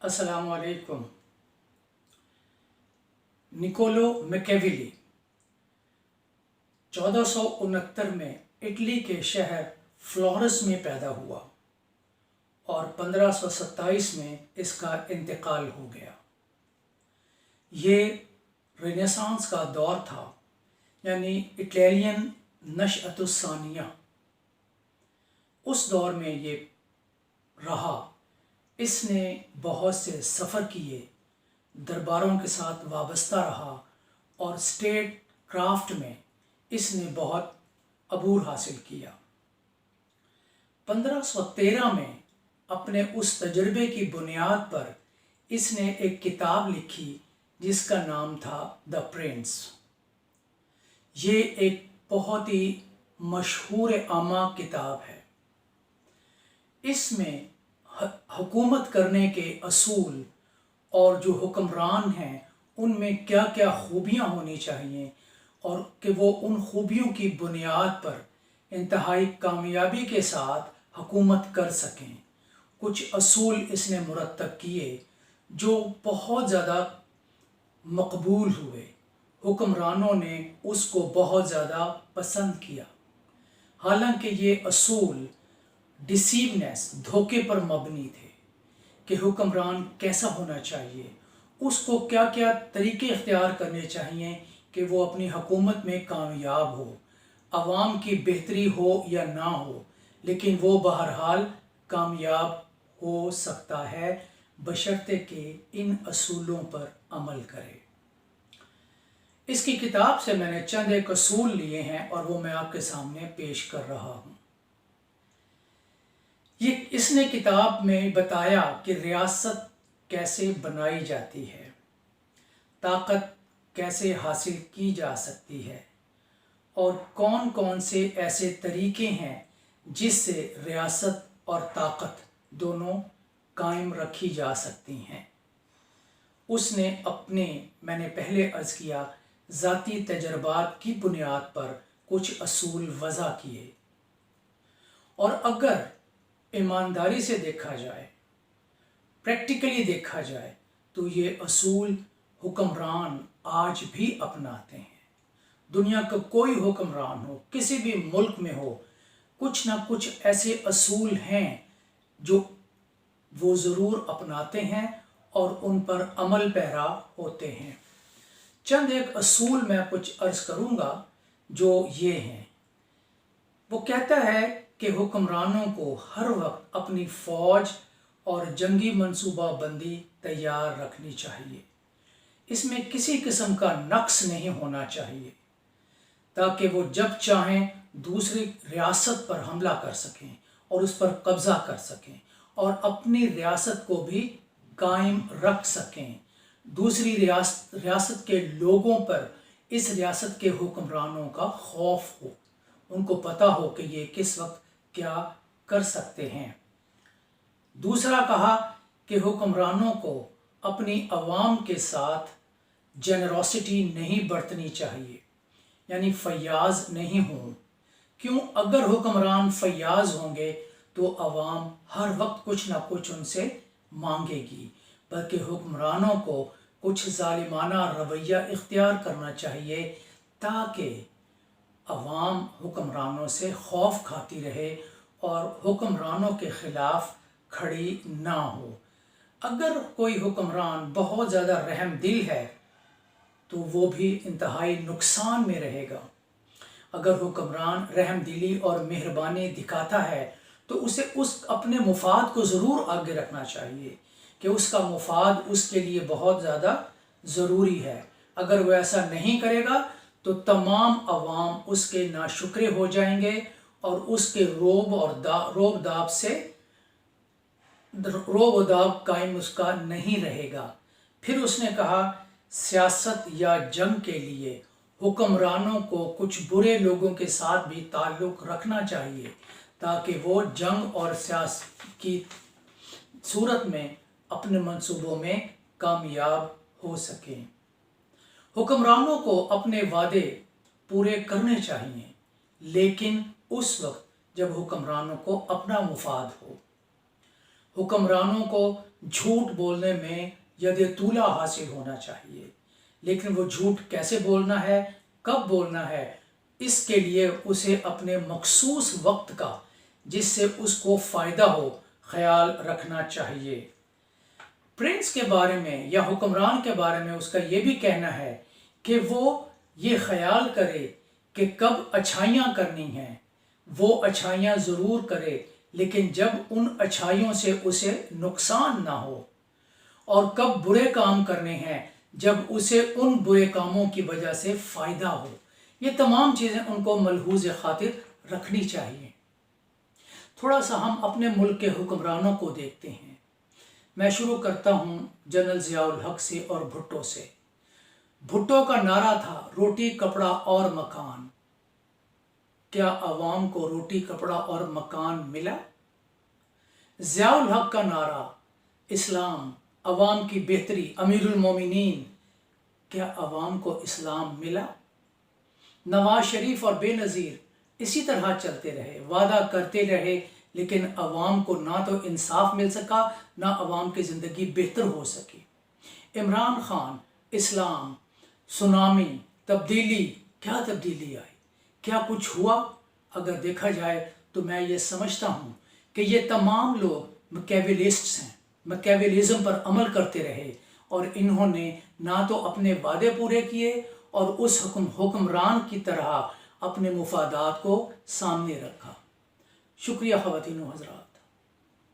अस्सलाम वालेकुम। Niccolo Machiavelli 1469 में इटली के शहर फ्लोरेंस में पैदा हुआ और 1527 में इसका इंतकाल हो गया। ये रेनेसांस का दौर था, यानी इटालियन नशअतुस्सानिया। उस दौर में ये रहा। इसने बहुत से सफ़र किए, दरबारों के साथ वाबस्ता रहा और स्टेट क्राफ्ट में इसने बहुत अबूर हासिल किया। 1513 में अपने उस तजुर्बे की बुनियाद पर इसने एक किताब लिखी जिसका नाम था द प्रिंस। ये एक बहुत ही मशहूर आमा किताब है। इसमें हुकूमत करने के असूल और जो हुक्मरान हैं उनमें क्या क्या खूबियाँ होनी चाहिए और कि वो उन खूबियों की बुनियाद पर इंतहाई कामयाबी के साथ हुकूमत कर सकें। कुछ असूल इसने मुरत्तब किए जो बहुत ज़्यादा मकबूल हुए। हुक्मरानों ने उसको बहुत ज़्यादा पसंद किया। हालांकि ये असूल डिसीवनेस, धोखे पर मबनी थे कि हुक्मरान कैसा होना चाहिए, उसको क्या क्या तरीके इख्तियार करने चाहिए कि वो अपनी हुकूमत में कामयाब हो, आवाम की बेहतरी हो या ना हो, लेकिन वो बहरहाल कामयाब हो सकता है बशर्ते कि इन असूलों पर अमल करे। इसकी किताब से मैंने चंद एक असूल लिए हैं और वो मैं आपके सामने पेश कर रहा हूँ। इसने किताब में बताया कि रियासत कैसे बनाई जाती है, ताकत कैसे हासिल की जा सकती है और कौन कौन से ऐसे तरीके हैं जिससे रियासत और ताकत दोनों कायम रखी जा सकती हैं। उसने मैंने पहले अर्ज़ किया, ज़ाती तजर्बात की बुनियाद पर कुछ असूल वज़ा किए। और अगर ईमानदारी से देखा जाए, प्रैक्टिकली देखा जाए, तो ये असूल हुक्मरान आज भी अपनाते हैं। दुनिया का कोई हुक्मरान हो, किसी भी मुल्क में हो, कुछ ना कुछ ऐसे असूल हैं जो वो ज़रूर अपनाते हैं और उन पर अमल पैरा होते हैं। चंद एक असूल मैं कुछ अर्ज़ करूँगा जो ये हैं। वो कहता है कि हुक्मरानों को हर वक्त अपनी फ़ौज और जंगी मंसूबाबंदी तैयार रखनी चाहिए। इसमें किसी किस्म का नक्स नहीं होना चाहिए, ताकि वो जब चाहें दूसरी रियासत पर हमला कर सकें और उस पर कब्ज़ा कर सकें और अपनी रियासत को भी कायम रख सकें। दूसरी रियासत के लोगों पर इस रियासत के हुक्मरानों का खौफ हो, उनको पता हो कि ये किस वक्त क्या कर सकते हैं। दूसरा कहा कि हुक्मरानों को अपनी अवाम के साथ जेनरोसिटी नहीं बरतनी चाहिए, यानी फयाज नहीं हों। क्यों? अगर हुक्मरान फयाज होंगे तो अवाम हर वक्त कुछ ना कुछ उनसे मांगेगी, बल्कि हुक्मरानों को कुछ जालिमाना रवैया इख्तियार करना चाहिए ताकि अवाम हुक्मरानों से खौफ खाती रहे और हुक्मरानों के ख़िलाफ़ खड़ी ना हो। अगर कोई हुक्मरान बहुत ज़्यादा रहम दिल है तो वो भी इंतहाई नुकसान में रहेगा। अगर हुक्मरान रहम दिली और मेहरबानी दिखाता है तो उसे उस अपने मुफाद को ज़रूर आगे रखना चाहिए कि उसका मुफाद उसके लिए बहुत ज़्यादा ज़रूरी है। अगर वो ऐसा नहीं करेगा तो तमाम अवाम उसके नाशुक्रे हो जाएंगे और उसके रोब दाब कायम उसका नहीं रहेगा। फिर उसने कहा, सियासत या जंग के लिए हुक्मरानों को कुछ बुरे लोगों के साथ भी ताल्लुक़ रखना चाहिए ताकि वो जंग और सियासत की सूरत में अपने मंसूबों में कामयाब हो सकें। हुक्मरानों को अपने वादे पूरे करने चाहिए, लेकिन उस वक्त जब हुक्मरानों को अपना मुफाद हो। हुक्मरानों को جھوٹ بولنے میں ید طولہ حاصل ہونا چاہیے، لیکن وہ جھوٹ کیسے بولنا ہے، کب بولنا ہے، اس کے لیے اسے اپنے مخصوص وقت کا، جس سے اس کو فائدہ ہو، خیال رکھنا چاہیے۔ پرنس کے بارے میں یا حکمران کے بارے میں اس کا یہ بھی کہنا ہے کہ وہ یہ خیال کرے کہ کب اچھائیاں کرنی ہیں، وہ اچھائیاں ضرور کرے، لیکن جب ان اچھائیوں سے اسے نقصان نہ ہو، اور کب برے کام کرنے ہیں جب اسے ان برے کاموں کی وجہ سے فائدہ ہو۔ یہ تمام چیزیں ان کو ملحوظ خاطر رکھنی چاہیے۔ تھوڑا سا ہم اپنے ملک کے حکمرانوں کو دیکھتے ہیں۔ میں شروع کرتا ہوں جنرل ضیاء الحق سے اور بھٹو سے۔ بھٹو کا نعرہ تھا روٹی کپڑا اور مکان۔ کیا عوام کو روٹی کپڑا اور مکان ملا؟ ضیاء الحق کا نعرہ اسلام، عوام کی بہتری، امیر المومنین، کیا عوام کو اسلام ملا؟ نواز شریف اور بے نظیر اسی طرح چلتے رہے، وعدہ کرتے رہے، لیکن عوام کو نہ تو انصاف مل سکا، نہ عوام کی زندگی بہتر ہو سکی۔ عمران خان، اسلام، سونامی، تبدیلی، کیا تبدیلی آئی؟ کیا کچھ ہوا؟ اگر دیکھا جائے تو میں یہ سمجھتا ہوں کہ یہ تمام لوگ مکیویلسٹس ہیں، مکیویلزم پر عمل کرتے رہے، اور انہوں نے نہ تو اپنے وعدے پورے کیے اور اس حکمران کی طرح اپنے مفادات کو سامنے رکھا۔ شکریہ خواتین و حضرات۔